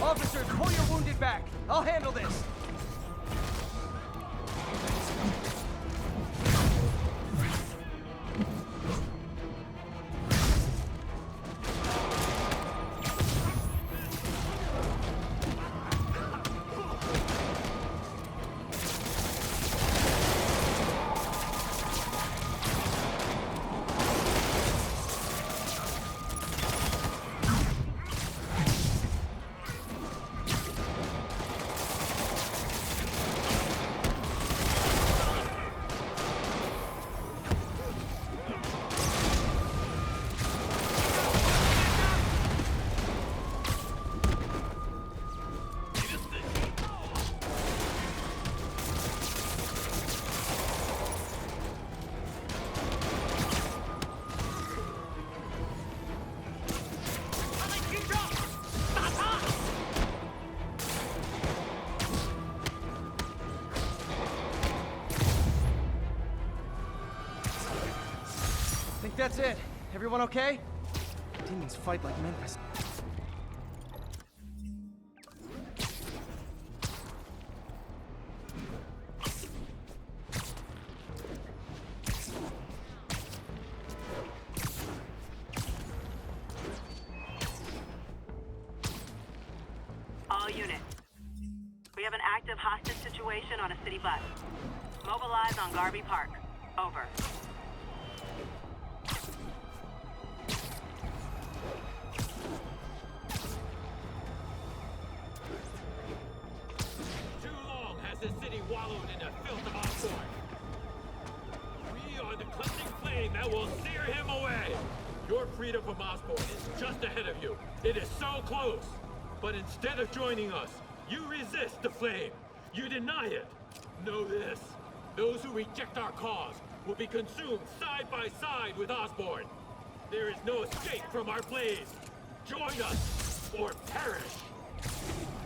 Officers, pull your wounded back. I'll handle this. That's it. Everyone okay? Demons fight like men. All units. We have an active hostage situation on a city bus. Mobilize on Garvey Park. Over. The city wallowed in the filth of Osborn. We are the clutching flame that will sear him away. Your freedom from Osborn is just ahead of you. It is so close. But instead of joining us, you resist the flame. You deny it. Know this. Those who reject our cause will be consumed side by side with Osborn. There is no escape from our blaze. Join us or perish.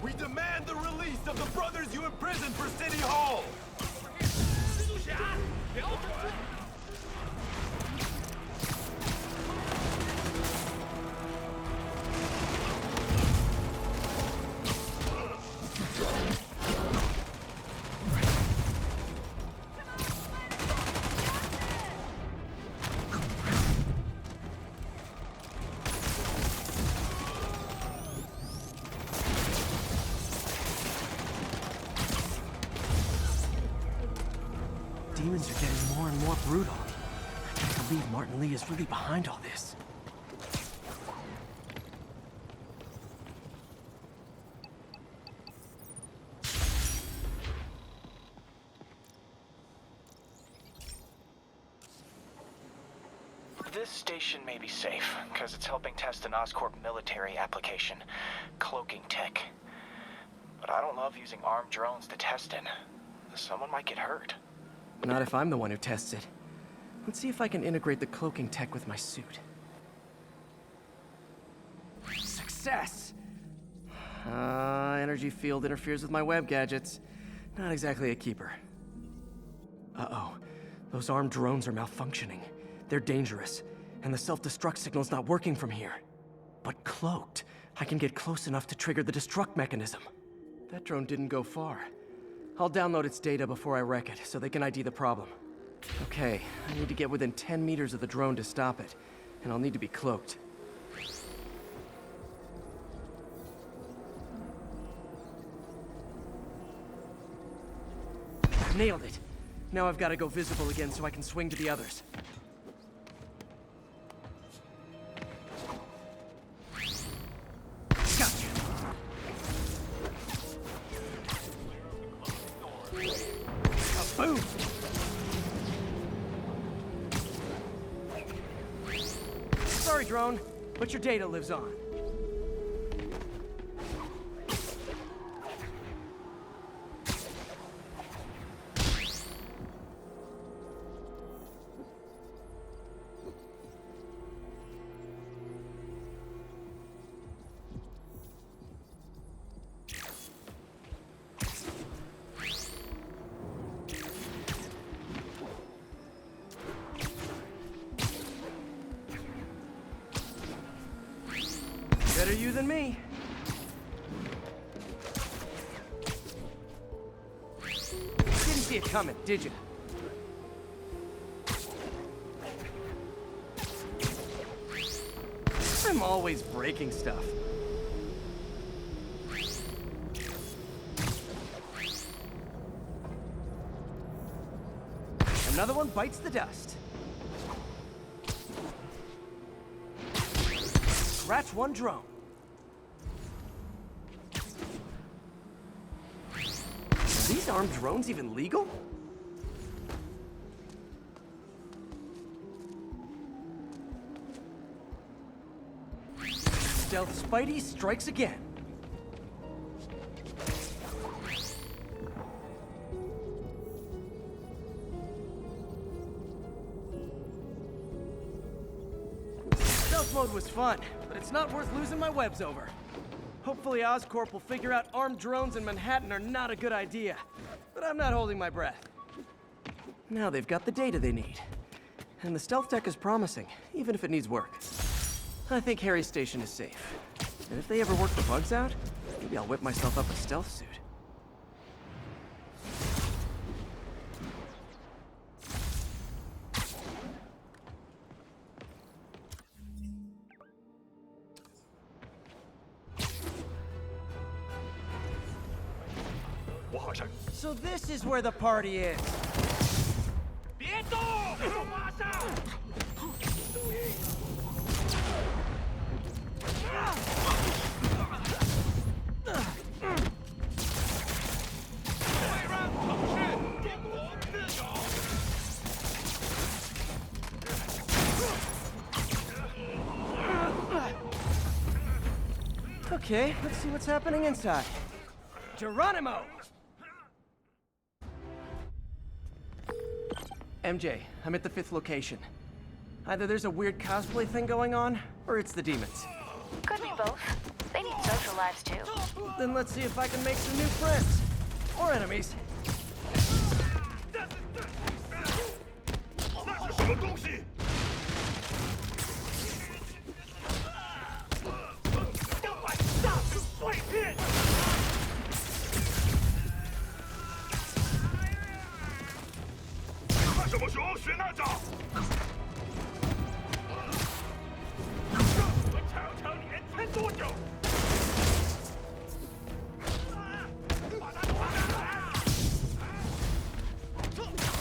We demand the release of the brothers you imprisoned for City Hall! Demons are getting more and more brutal. I can't believe Martin Lee is really behind all this. This station may be safe, because it's helping test an Oscorp military application, cloaking tech. But I don't love using armed drones to test in. Someone might get hurt. Not if I'm the one who tests it. Let's see if I can integrate the cloaking tech with my suit. Success! Energy field interferes with my web gadgets. Not exactly a keeper. Uh-oh. Those armed drones are malfunctioning. They're dangerous, and the self-destruct signal's not working from here. But cloaked, I can get close enough to trigger the destruct mechanism. That drone didn't go far. I'll download its data before I wreck it, so they can ID the problem. Okay, I need to get within 10 meters of the drone to stop it, and I'll need to be cloaked. Nailed it! Now I've got to go visible again so I can swing to the others. Gotcha! Boom! Sorry, drone, but your data lives on. Better you than me. Didn't see it coming, did you? I'm always breaking stuff. Another one bites the dust. Scratch one drone. Are these armed drones even legal? Stealth Spidey strikes again. Stealth mode was fun, but it's not worth losing my webs over. Hopefully Oscorp will figure out armed drones in Manhattan are not a good idea. But I'm not holding my breath. Now they've got the data they need. And the stealth tech is promising, even if it needs work. I think Harry's station is safe. And if they ever work the bugs out, maybe I'll whip myself up a stealth suit. So this is where the party is. 别动！马上！ Okay, let's see what's happening inside. Geronimo! MJ, I'm at the 5th location. Either there's a weird cosplay thing going on, or it's the demons. Could be both. They need social lives too. Then let's see if I can make some new friends. Or enemies. 那是什么东西？大碎片！看什么熊？学那招！我瞧瞧你能撑多久！把他抓下来！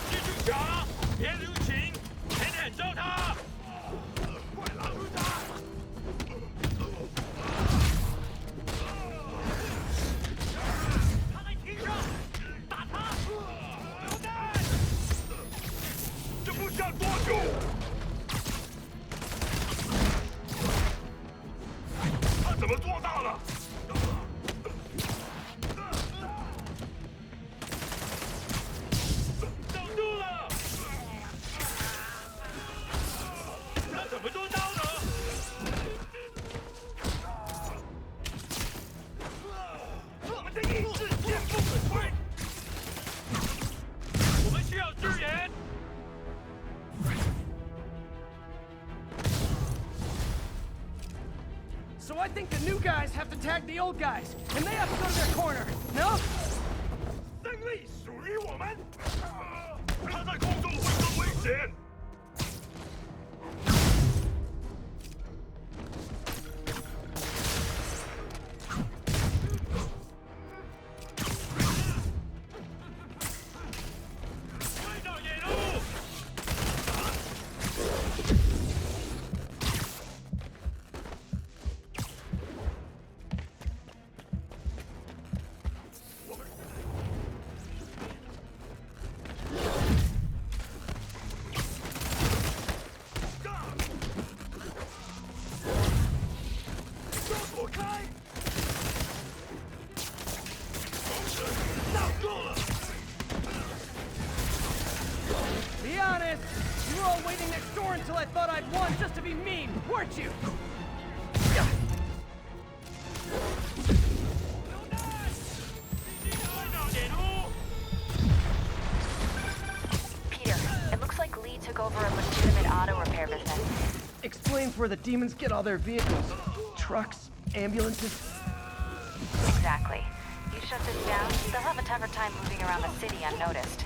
继续抢，别留情，狠狠招他！快拦住他！ 这不下多久？他怎么做大了？挡住了！他怎么做到的？我们的意志坚不可摧。我们需要支援。 So I think the new guys have to tag the old guys, and they have to go to their corner, no? 胜利属于我们。他在空中会更危险。快到野路！ 躲开！挡住了！ Be honest, you were all waiting next door until I thought I'd won just to be mean, weren't you? Peter, it looks like Lee took over a legitimate auto repair business. Explains where the demons get all their vehicles. Trucks, ambulances? Exactly. You shut this down, they'll have a tougher time moving around the city unnoticed.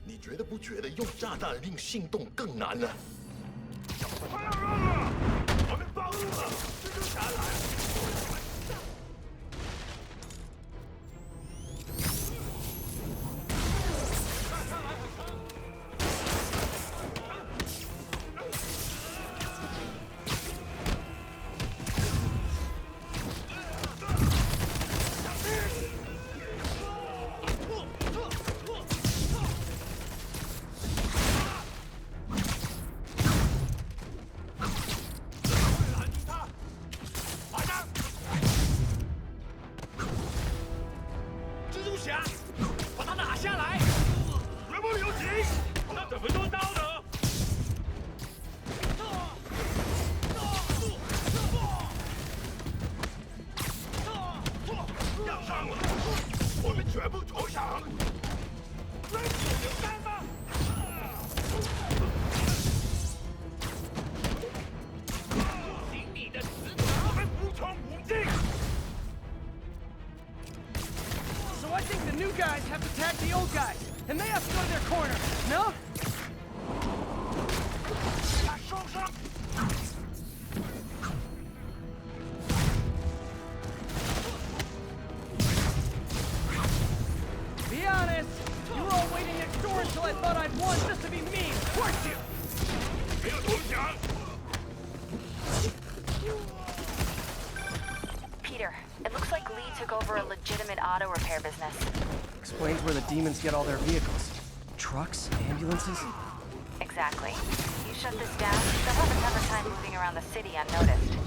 你觉得不觉得用炸弹令行动更难呢？快要乱了！我们暴露了，蜘蛛侠来了！ So I think the new guys have to tag the old guys, and they have to go to their corner, no? Be honest, you were all waiting next door until I thought I'd won just to be mean, weren't you? 没有投降。 Peter, it looks like Lee took over a legitimate auto repair business. Explains where the demons get all their vehicles. Trucks, ambulances. Exactly. You shut this down, they'll have a tougher time moving around the city unnoticed.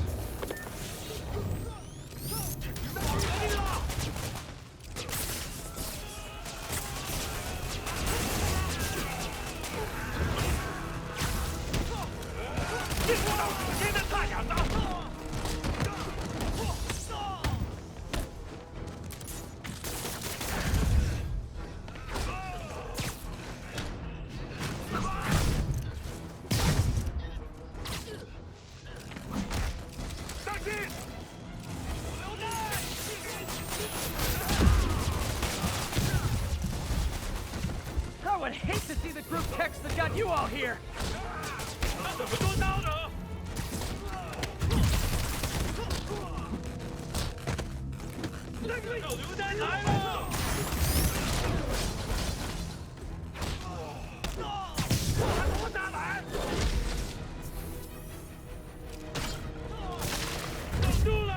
进入到时间的太阳了。 I would hate to see the group text that got you all here. 那怎么做到呢？那个手榴弹来了！还不下来！挡住了！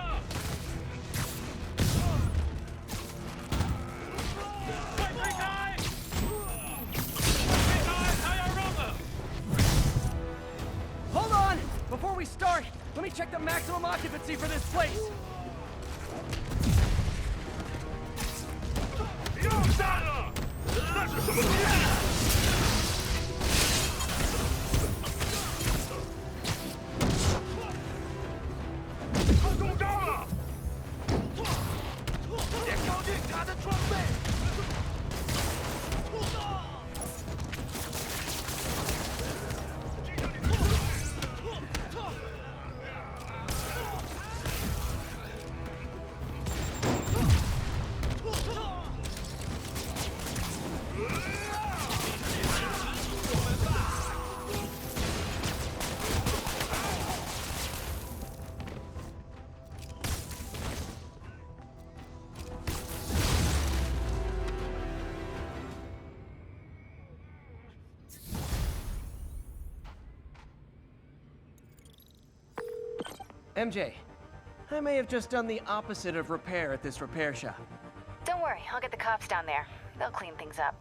快推开！推开，他要扔了！ Hold on! Before we start, let me check the maximum occupancy for this place. 又炸了！那是什么东西？他中招了！别靠近他的装备！MJ, I may have just done the opposite of repair at this repair shop. Don't worry, I'll get the cops down there. They'll clean things up.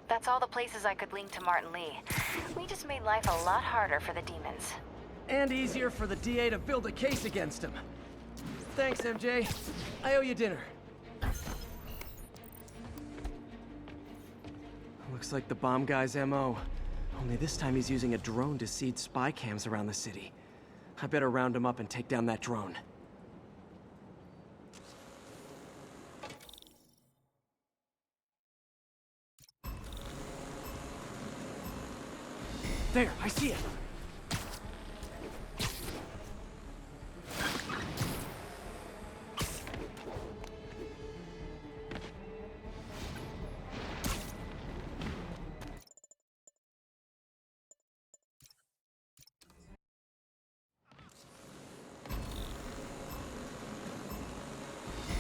That's all the places I could link to Martin Lee. We just made life a lot harder for the demons. And easier for the DA to build a case against him. Thanks, MJ. I owe you dinner. Looks like the bomb guy's MO. Only this time he's using a drone to seed spy cams around the city. I better round him up and take down that drone. There, I see it.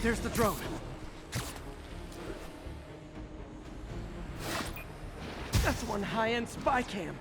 There's the drone. That's one high-end spy cam.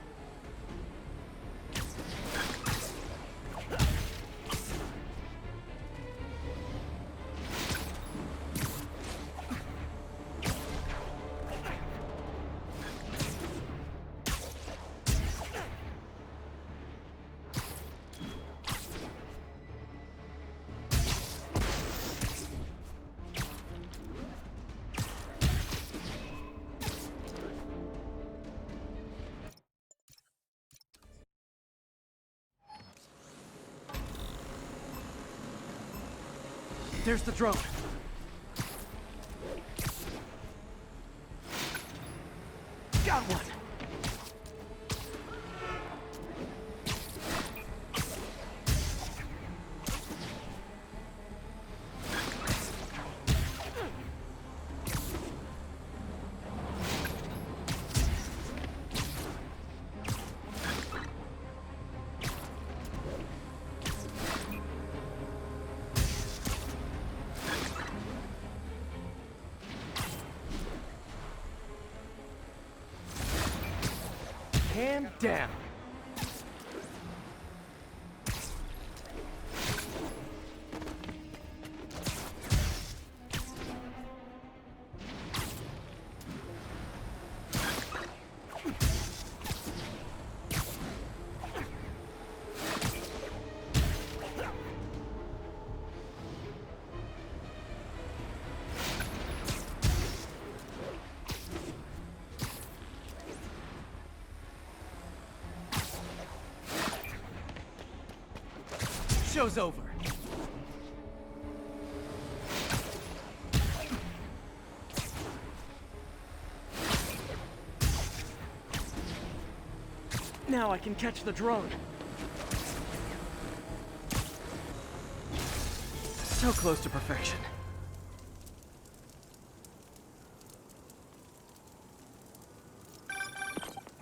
There's the drone. Got one. Hand down. Show's over. Now I can catch the drone. So close to perfection.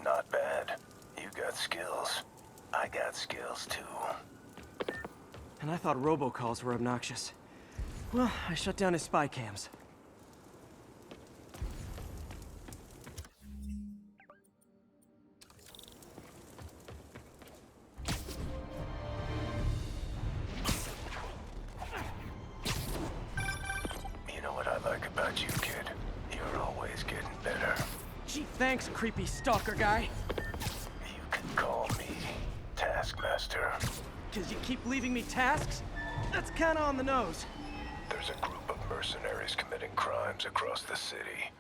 Not bad. You got skills. I got skills too. And I thought robocalls were obnoxious. Well, I shut down his spy cams. You know what I like about you, kid? You're always getting better. Gee, thanks, creepy stalker guy. You can call me Taskmaster. 'Cause you keep leaving me tasks? That's kinda on the nose. There's a group of mercenaries committing crimes across the city.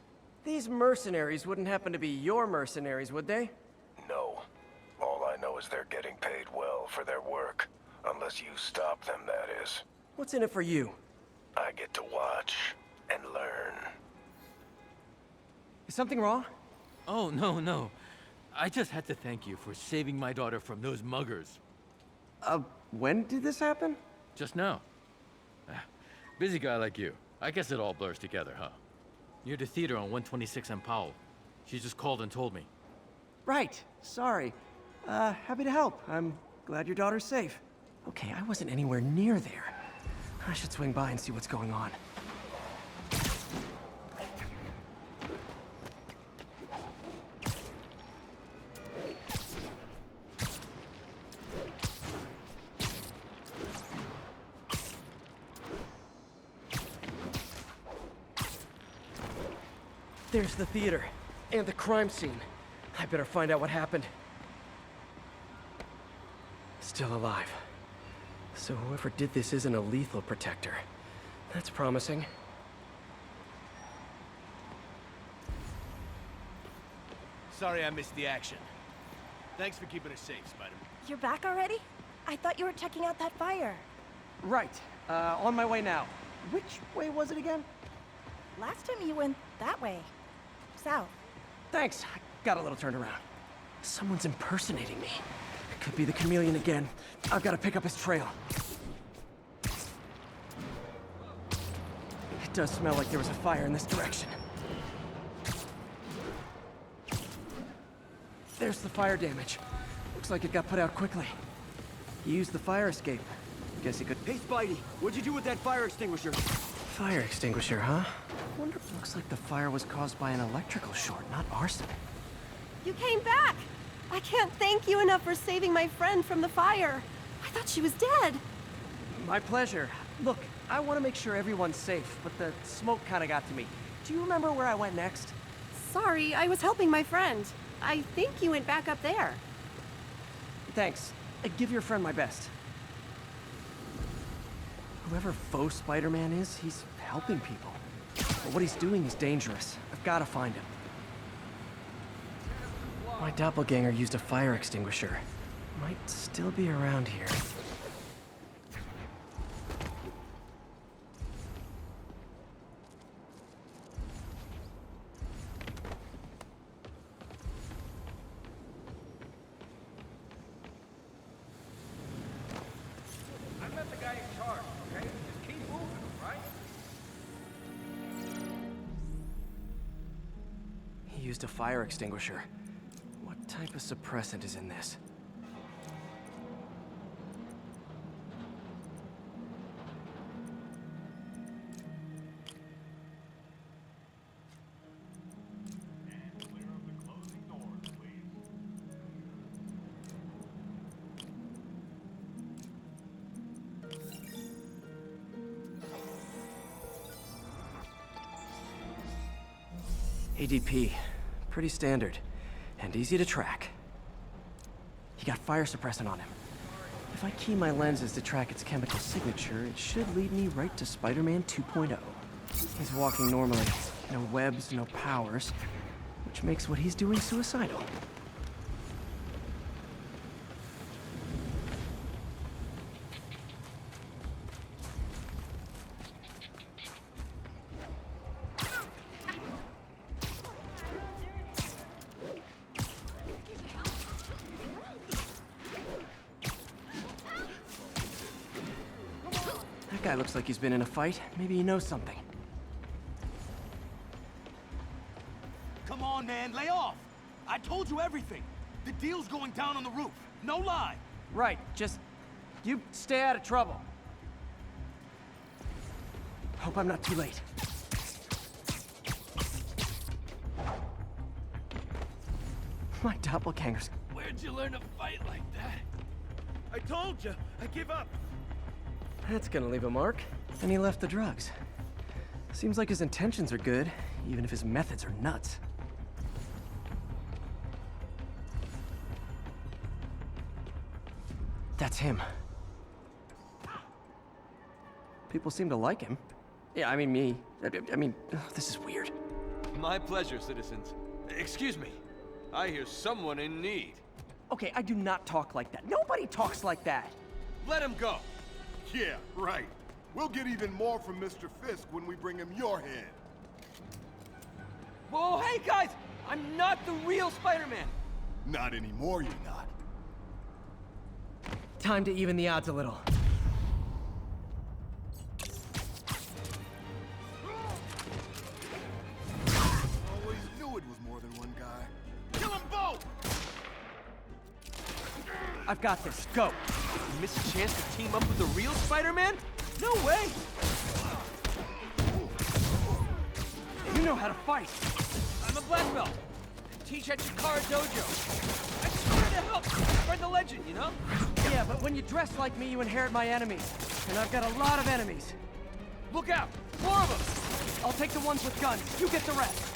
These mercenaries wouldn't happen to be your mercenaries, would they? No. All I know is they're getting paid well for their work. Unless you stop them, that is. What's in it for you? I get to watch and learn. Is something wrong? Oh, no. I just had to thank you for saving my daughter from those muggers. When did this happen? Just now. Busy guy like you. I guess it all blurs together, huh? Near the theater on 126 and Powell. She just called and told me. Right. Sorry. Happy to help. I'm glad your daughter's safe. Okay, I wasn't anywhere near there. I should swing by and see what's going on. There's the theater, and the crime scene. I better find out what happened. Still alive. So whoever did this isn't a lethal protector. That's promising. Sorry I missed the action. Thanks for keeping us safe, Spider-Man. You're back already? I thought you were checking out that fire. Right. On my way now. Which way was it again? Last time you went that way. South. Thanks. I got a little turned around. Someone's impersonating me. It could be the chameleon again. I've got to pick up his trail. It does smell like there was a fire in this direction. There's the fire damage. Looks like it got put out quickly. He used the fire escape. Guess he could... Hey, Spidey, what'd you do with that fire extinguisher? Fire extinguisher, huh? Wonder if it looks like the fire was caused by an electrical short, not arson. You came back! I can't thank you enough for saving my friend from the fire. I thought she was dead. My pleasure. Look, I want to make sure everyone's safe, but the smoke kind of got to me. Do you remember where I went next? Sorry, I was helping my friend. I think you went back up there. Thanks. Give your friend my best. Whoever faux Spider-Man is, he's helping people. But what he's doing is dangerous. I've got to find him. My doppelganger used a fire extinguisher. Might still be around here. I met the guy in charge, okay? Just keep moving, right? He used a fire extinguisher. What type of suppressant is in this? ADP. Pretty standard. And easy to track. He got fire suppressant on him. If I key my lenses to track its chemical signature, it should lead me right to Spider-Man 2.0. He's walking normally. No webs, no powers. Which makes what he's doing suicidal. That guy looks like he's been in a fight. Maybe he knows something. Come on, man, lay off! I told you everything. The deal's going down on the roof. No lie. Right, just... you stay out of trouble. Hope I'm not too late. My doppelgangers. Where'd you learn to fight like that? I told you, I give up. That's gonna leave a mark. And he left the drugs. Seems like his intentions are good, even if his methods are nuts. That's him. People seem to like him. Yeah, I mean me. I mean, ugh, this is weird. My pleasure, citizens. Excuse me. I hear someone in need. Okay, I do not talk like that. Nobody talks like that. Let him go. Yeah, right. We'll get even more from Mr. Fisk when we bring him your head. Whoa, hey guys! I'm not the real Spider-Man. Not anymore, you're not. Time to even the odds a little. Always knew it was more than one guy. Kill them both! I've got this. Go. You miss a chance to team up with the real Spider-Man? No way! You know how to fight. I'm a black belt. Teach at Chikara Dojo. I just wanted to help spread the legend, you know? Yeah, but when you dress like me, you inherit my enemies. And I've got a lot of enemies. Look out! 4 of them! I'll take the ones with guns. You get the rest.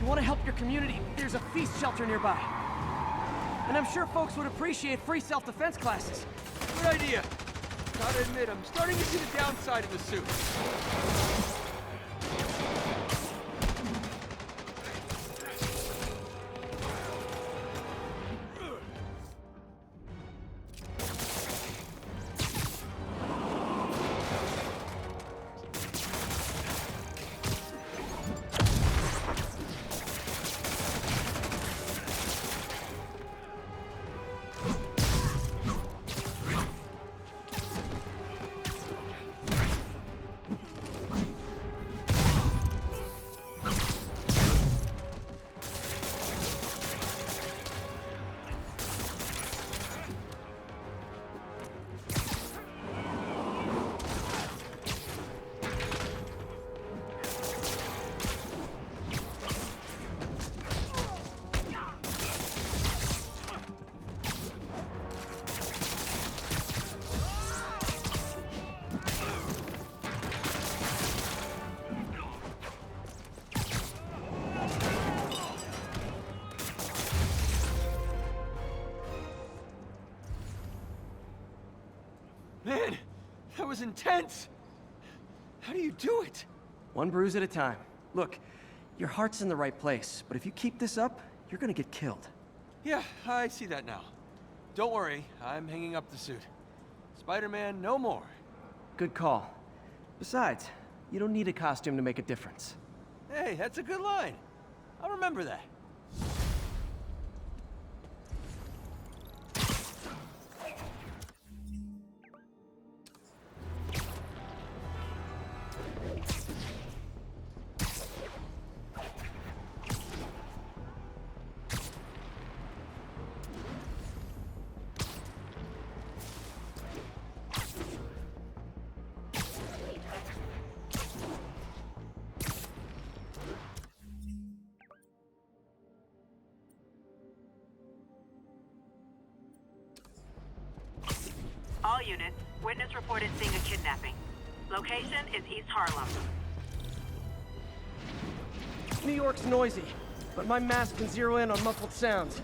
you want to help your community, there's a feast shelter nearby. And I'm sure folks would appreciate free self-defense classes. Good idea. Gotta admit, I'm starting to see the downside of the suit. Man, that was intense! How do you do it? One bruise at a time. Look, your heart's in the right place, but if you keep this up, you're gonna get killed. Yeah, I see that now. Don't worry, I'm hanging up the suit. Spider-Man, no more. Good call. Besides, you don't need a costume to make a difference. Hey, that's a good line. I'll remember that. All units, witness reported seeing a kidnapping. Location is East Harlem. New York's noisy, but my mask can zero in on muffled sounds.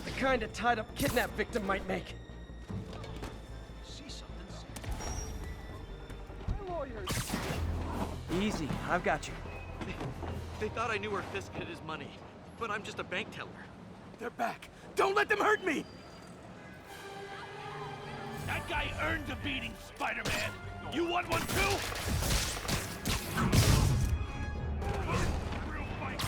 The kind a tied-up kidnap victim might make. See something? My lawyers. Easy, I've got you. They thought I knew where Fisk hid his money, but I'm just a bank teller. They're back. Don't let them hurt me! That guy earned a beating, Spider-Man. You want one too? Real fight.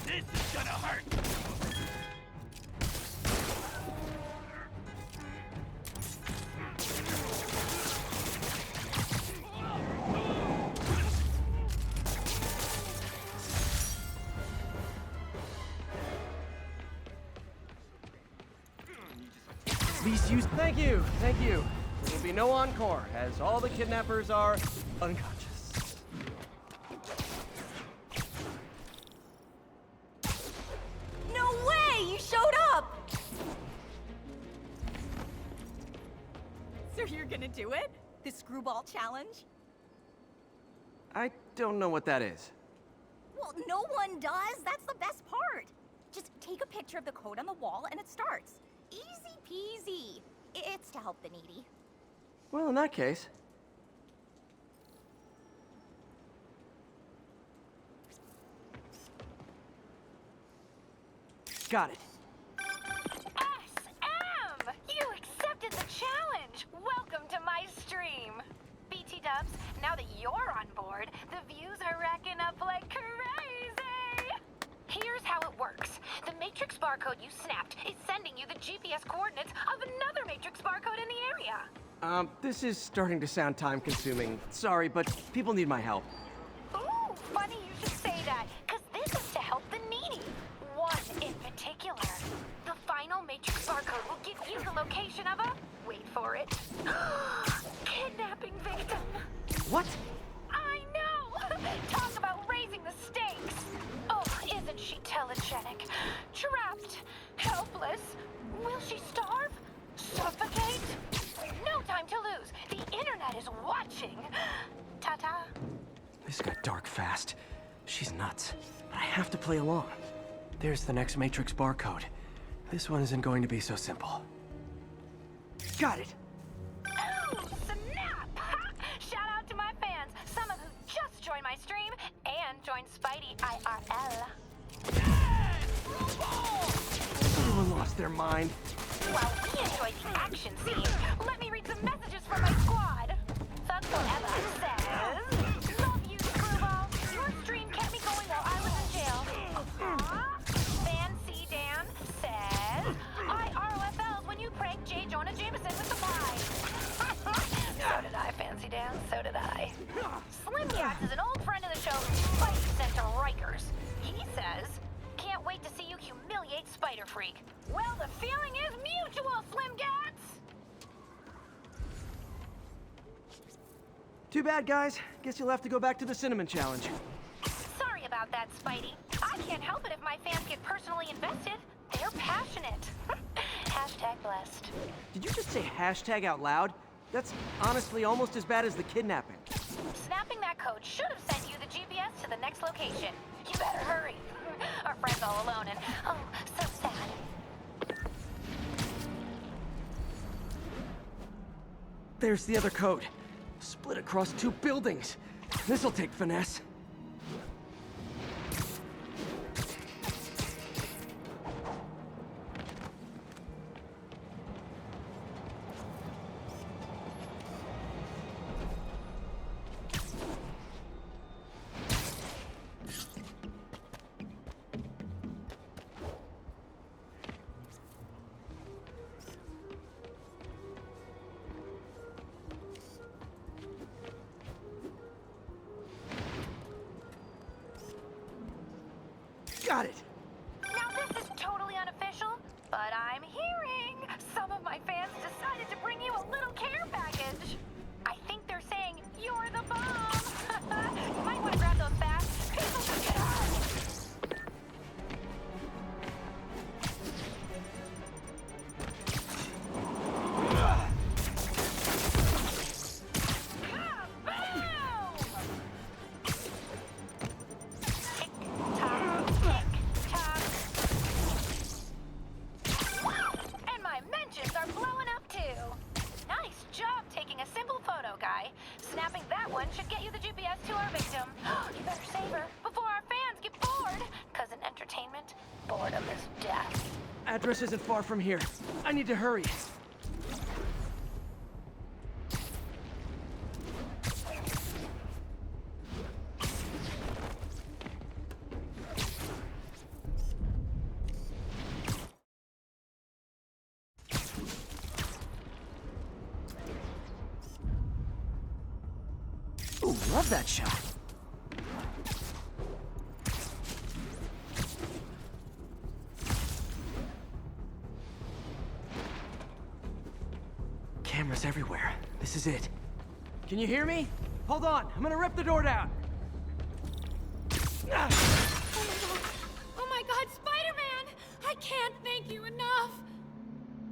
This is gonna hurt. Please use. Thank you, thank you. There will be no encore, as all the kidnappers are unconscious. No way! You showed up! So you're gonna do it? The screwball challenge? I don't know what that is. Well, no one does. That's the best part. Just take a picture of the code on the wall and it starts. Easy peasy. It's to help the needy. Well, in that case. Got it. SM! You accepted the challenge! Welcome to my stream! BT Dubs, now that you're on board, the views are racking up like crazy! Here's how it works. The Matrix barcode you snapped is sending you the GPS coordinates of another Matrix barcode in the area. This is starting to sound time-consuming. Sorry, but people need my help. Ooh, funny you should say that, because this is to help the needy. One in particular. The final Matrix barcode will give you the location of a... wait for it. Kidnapping victim. What? I know! Talk about raising the stakes. Oh, isn't she telegenic? Trapped. Helpless. Will she dark fast. She's nuts. But I have to play along. There's the next Matrix barcode. This one isn't going to be so simple. Got it! Oh, snap! Shout out to my fans, some of who just joined my stream and joined Spidey IRL. Everyone lost their mind. While we enjoy the action scene, let me read some messages from my squad. Thug Forever says, "Love you, Screwball. Your stream kept me going while I was in jail." Fancy Dan says, "I ROFL'd when you pranked J. Jonah Jameson with the fly." So did I, Fancy Dan. So did I. Slim Yaks is an old friend of the show who Spidey sent to Rikers. He says, "Can't wait to see you humiliate Spider Freak." Well, the feeling is mutual, Slim Gats! Too bad, guys. Guess you'll have to go back to the Cinnamon Challenge. Sorry about that, Spidey. I can't help it if my fans get personally invested. They're passionate. Hashtag blessed. Did you just say hashtag out loud? That's honestly almost as bad as the kidnapping. Snapping that code should have sent you the GPS to the next location. You better hurry. Our friend's all alone and, oh, so sad. There's the other code. Split across 2 buildings. This'll take finesse. Got it! Now this is totally unofficial, but I'm hearing some of my fans decided to bring you a little care package. I think they're saying you're the bomb. You might want to grab those fast. People could get hurt. Snapping that one should get you the GPS to our victim. You better save her before our fans get bored. Cause in entertainment, boredom is death. Address isn't far from here. I need to hurry. Ooh, love that shot. Cameras everywhere. This is it. Can you hear me? Hold on, I'm gonna rip the door down. Oh my god, Spider-Man! I can't thank you enough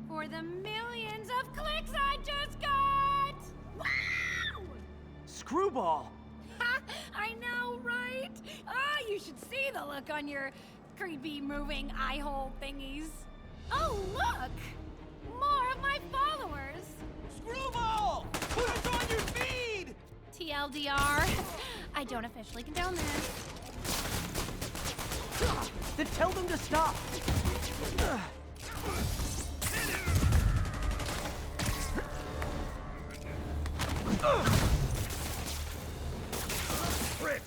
for the millions of clicks I just got! Wow! Screwball! Ha! I know, right? Ah, you should see the look on your creepy moving eye hole thingies. Oh, look! More of my followers! Screwball! Put us on your feed! TLDR. I don't officially condone this. Then tell them to stop! Frick!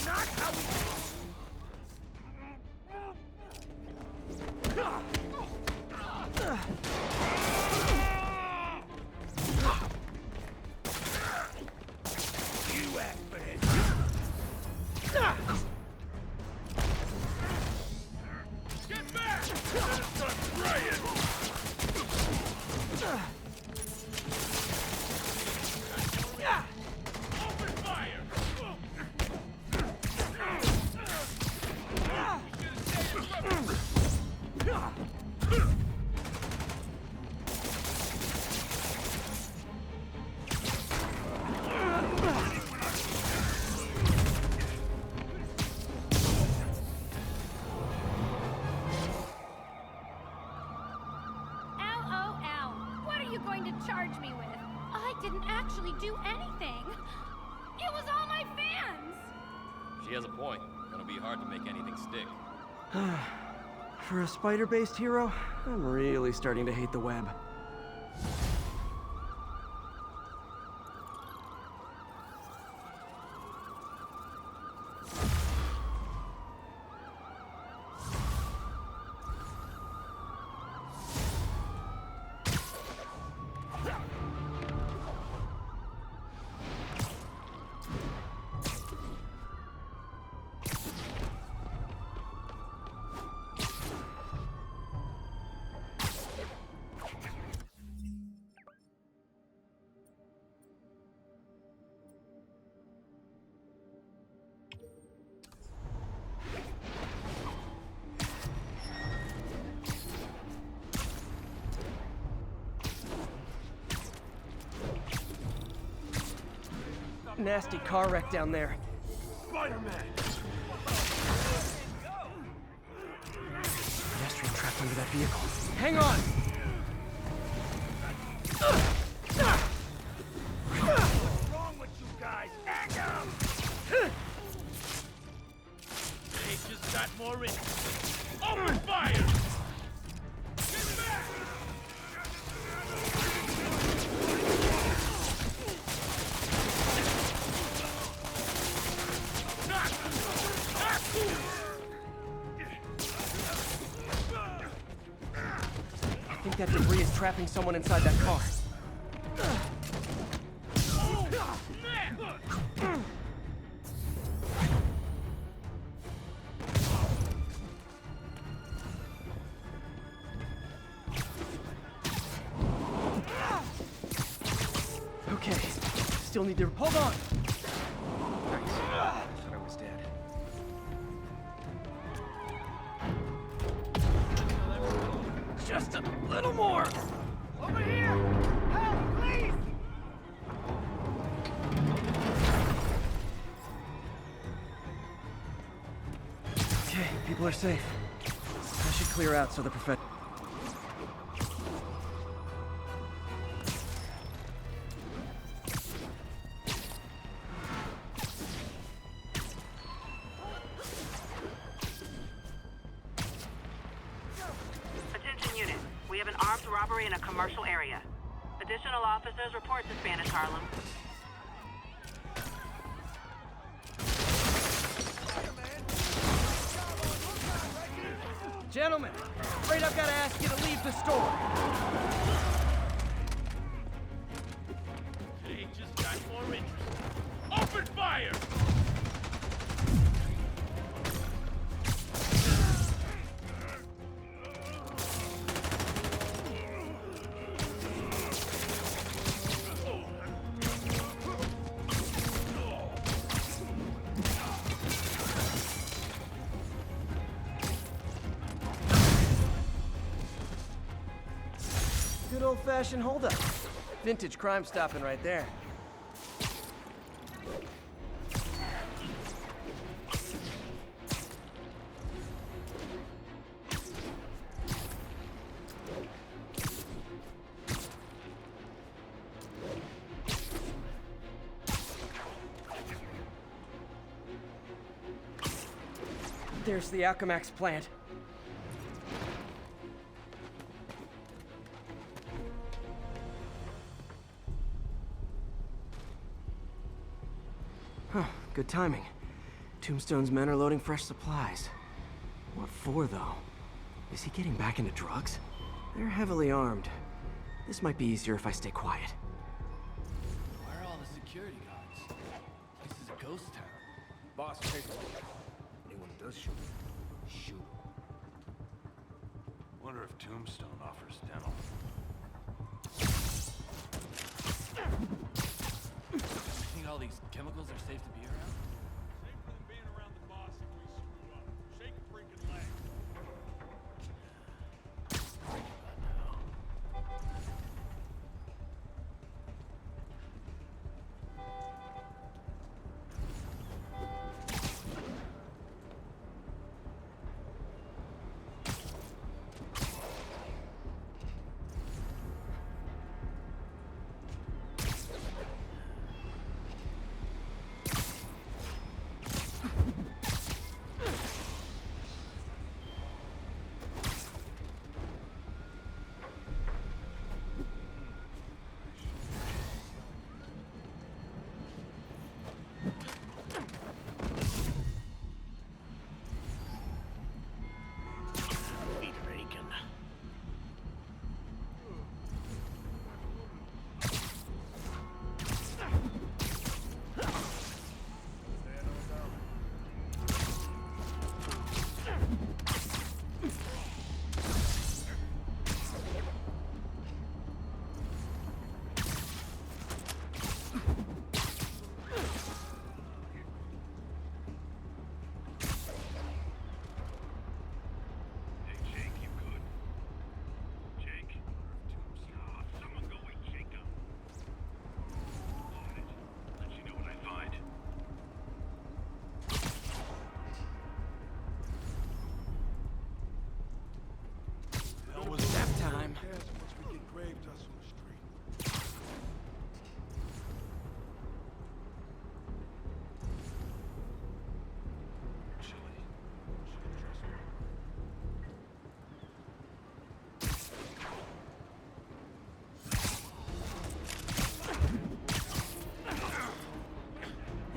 Not how you act for it. Get back! Better start spraying! Open fire! charge me with? I didn't actually do anything. It was all my fans. She has a point. Gonna be hard to make anything stick. For a spider-based hero, I'm really starting to hate the web. Nasty car wreck down there. Spider-Man! Pedestrian trapped under that vehicle. Hang on! What's wrong with you guys? Hang them! They just got more interesting. Open fire! Get back! I think that debris is trapping someone inside that car. Okay, still need to... Hold on! Nice. Thought I was dead. Just a little more! Over here! Help, please! Okay, people are safe. I should clear out so the professor... Attention unit. We have an armed robbery in a commercial area. Additional officers report to Spanish Harlem. Gentlemen, afraid I've got to ask you to leave the store. They just got more interesting. Open fire! Good old-fashioned holdup. Vintage crime stopping right there. There's the Alchemax plant. Huh, good timing. Tombstone's men are loading fresh supplies. What for, though? Is he getting back into drugs? They're heavily armed. This might be easier if I stay quiet. Where are all the security guards? This is a ghost town. Boss, paperwork. Anyone does shoot, shoot. Wonder if Tombstone offers dental. You think all these chemicals are safe to be around? Safer than being around the boss if we screw up. Shake a freaking leg.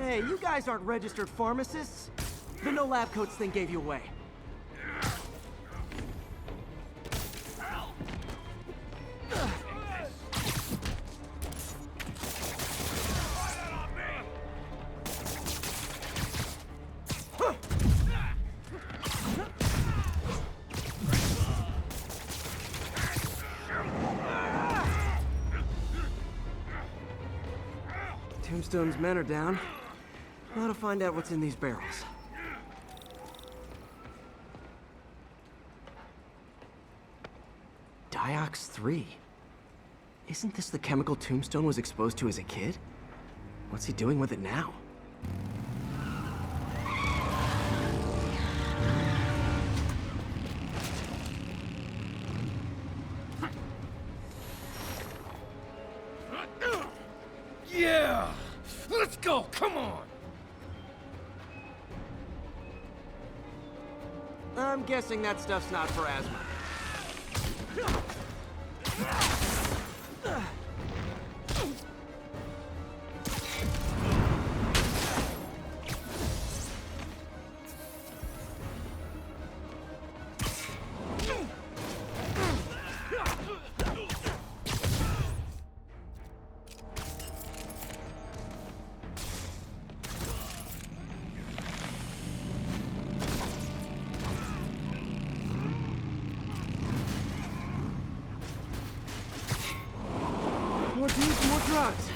Hey, you guys aren't registered pharmacists. The no lab coats thing gave you away. Tombstone's men are down. Now to find out what's in these barrels. Diox 3. Isn't this the chemical Tombstone was exposed to as a kid? What's he doing with it now? Yeah! Let's go, come on! I'm guessing that stuff's not for asthma. More dudes, more drugs.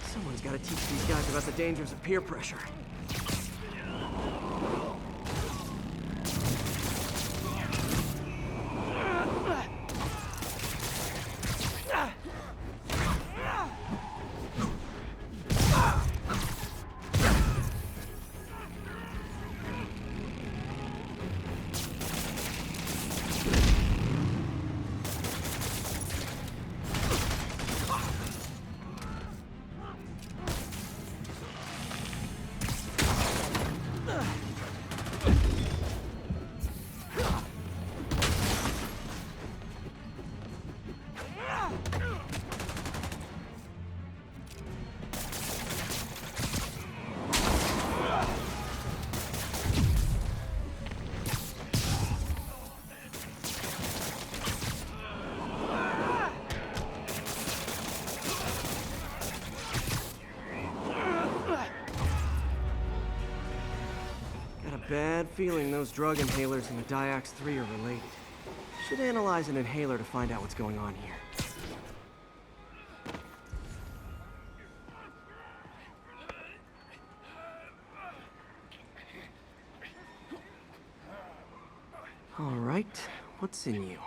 Someone's got to teach these guys about the dangers of peer pressure. Bad feeling those drug inhalers and the Diox 3 are related. Should analyze an inhaler to find out what's going on here. All right, what's in you?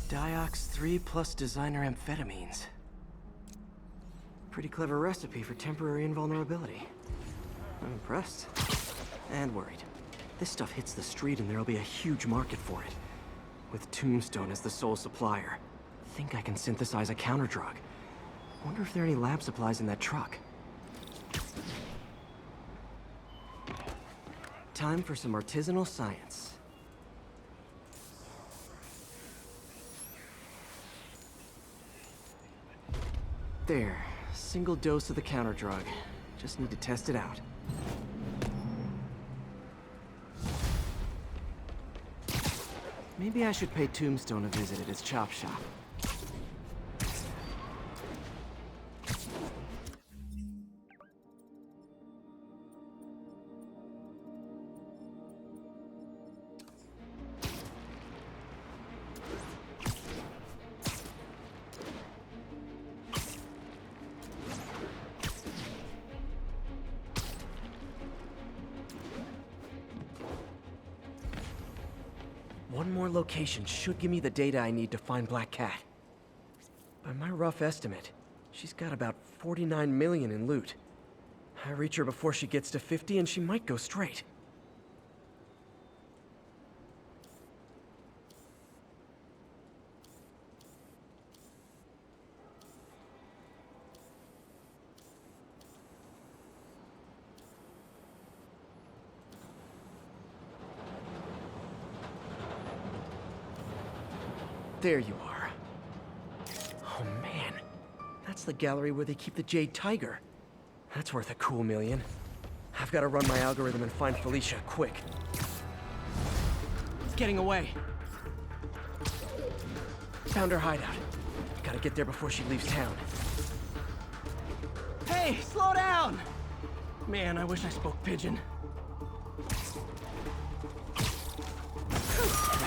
Diox 3 plus designer amphetamines. Pretty clever recipe for temporary invulnerability. I'm impressed. And worried. This stuff hits the street and there'll be a huge market for it. With Tombstone as the sole supplier. Think I can synthesize a counterdrug. Wonder if there are any lab supplies in that truck. Time for some artisanal science. There, single dose of the counterdrug. Just need to test it out. Maybe I should pay Tombstone a visit at his chop shop. One more location should give me the data I need to find Black Cat. By my rough estimate, she's got about 49 million in loot. I reach her before she gets to 50 and she might go straight. There you are. Oh man, that's the gallery where they keep the Jade Tiger. That's worth a cool million. I've got to run my algorithm and find Felicia, quick. It's getting away. Found her hideout. Gotta get there before she leaves town. Hey, slow down! Man, I wish I spoke pigeon.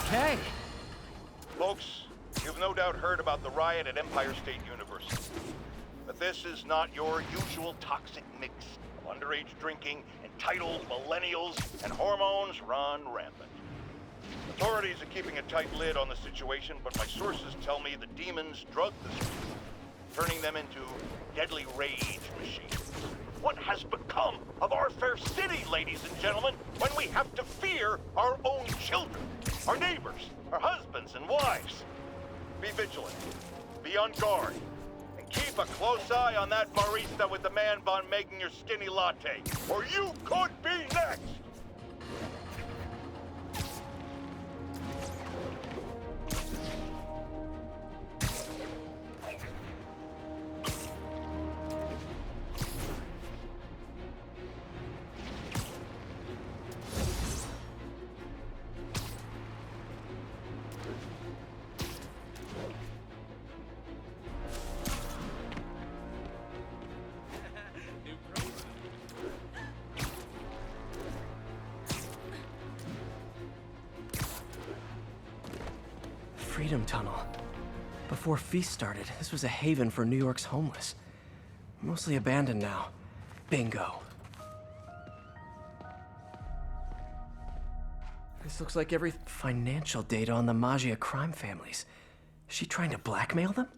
Okay. Folks, you've no doubt heard about the riot at Empire State University. But this is not your usual toxic mix of underage drinking, entitled millennials, and hormones run rampant. Authorities are keeping a tight lid on the situation, but my sources tell me the demons drug the streets, turning them into deadly rage machines. What has become of our fair city, ladies and gentlemen, when we have to fear our own children, our neighbors, our husbands and wives? Be vigilant, be on guard, and keep a close eye on that barista with the man bun making your skinny latte, or you could be next! Freedom Tunnel. Before Feast started, this was a haven for New York's homeless. Mostly abandoned now. Bingo. This looks like every financial data on the Maggia crime families. Is she trying to blackmail them?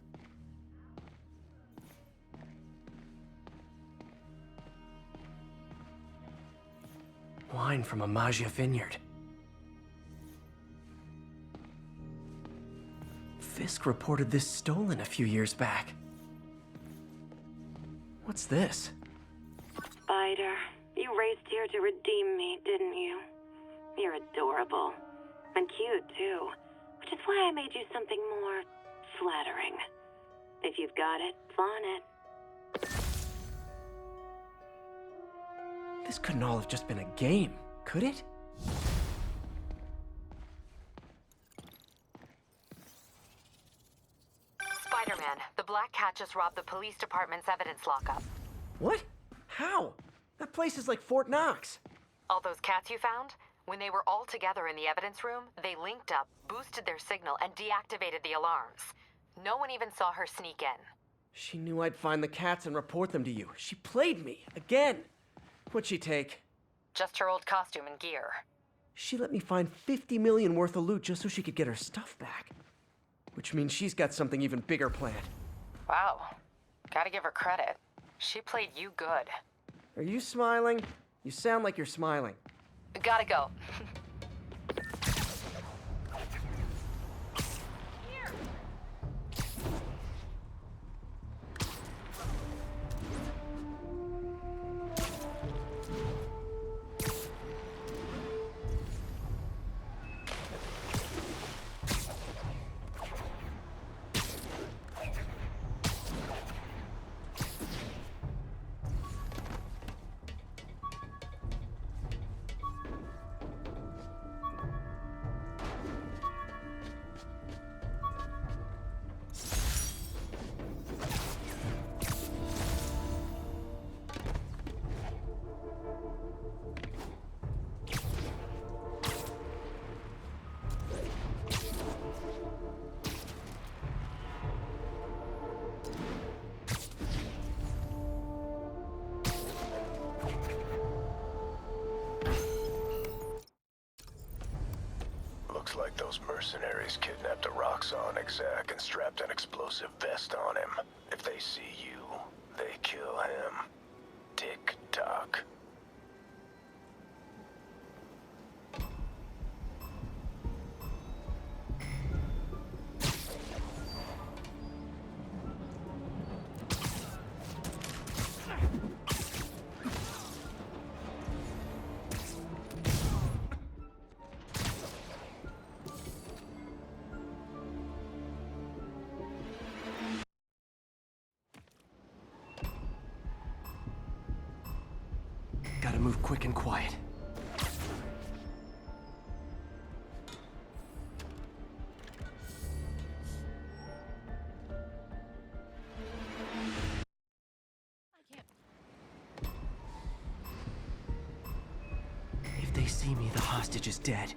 Wine from a Maggia vineyard. Fisk reported this stolen a few years back. What's this? Spider, you raced here to redeem me, didn't you? You're adorable. And cute, too. Which is why I made you something more flattering. If you've got it, flaunt it. This couldn't all have just been a game, could it? Spider-Man, the Black Cat just robbed the police department's evidence lockup. What? How? That place is like Fort Knox. All those cats you found? When they were all together in the evidence room, they linked up, boosted their signal, and deactivated the alarms. No one even saw her sneak in. She knew I'd find the cats and report them to you. She played me, again. What'd she take? Just her old costume and gear. She let me find 50 million worth of loot just so she could get her stuff back. Which means she's got something even bigger planned. Wow. Gotta give her credit. She played you good. Are you smiling? You sound like you're smiling. Gotta go. mercenaries kidnapped a Roxxon exec and strapped an explosive vest on him. If they see you, they kill him. Tick-tock. Gotta move quick and quiet. If they see me, the hostage is dead.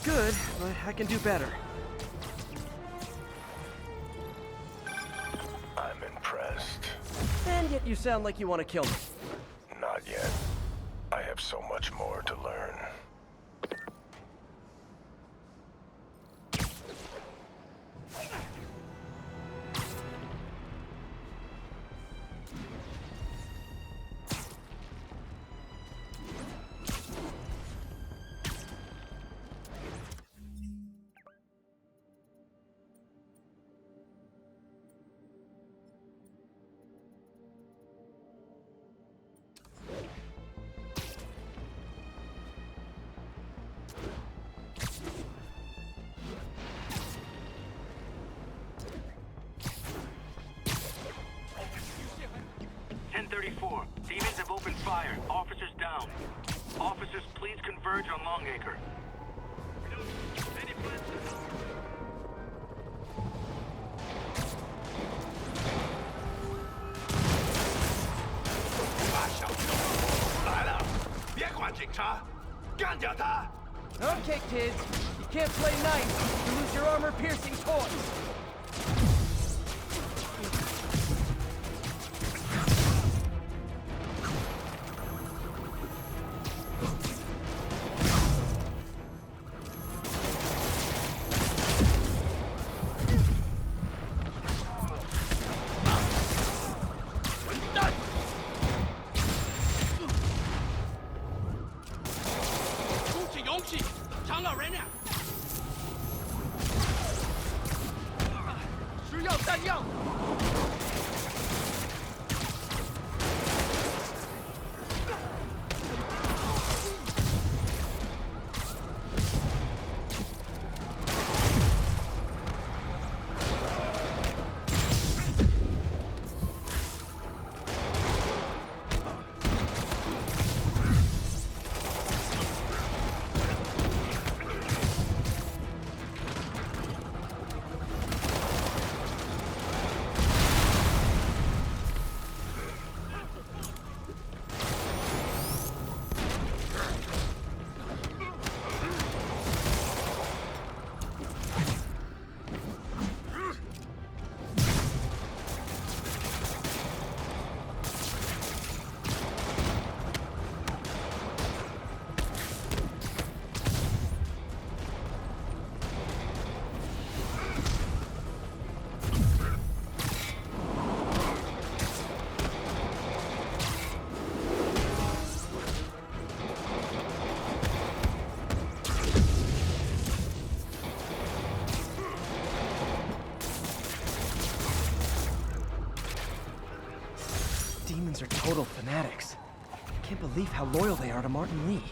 Good, but I can do better. I'm impressed. And yet you sound like you want to kill me. Not yet. I have so much more to learn. Demons have opened fire. Officers down. Officers, please converge on Longacre. Okay, kids. You can't play nice. You lose your armor-piercing toys. humans are total fanatics. I can't believe how loyal they are to Martin Lee.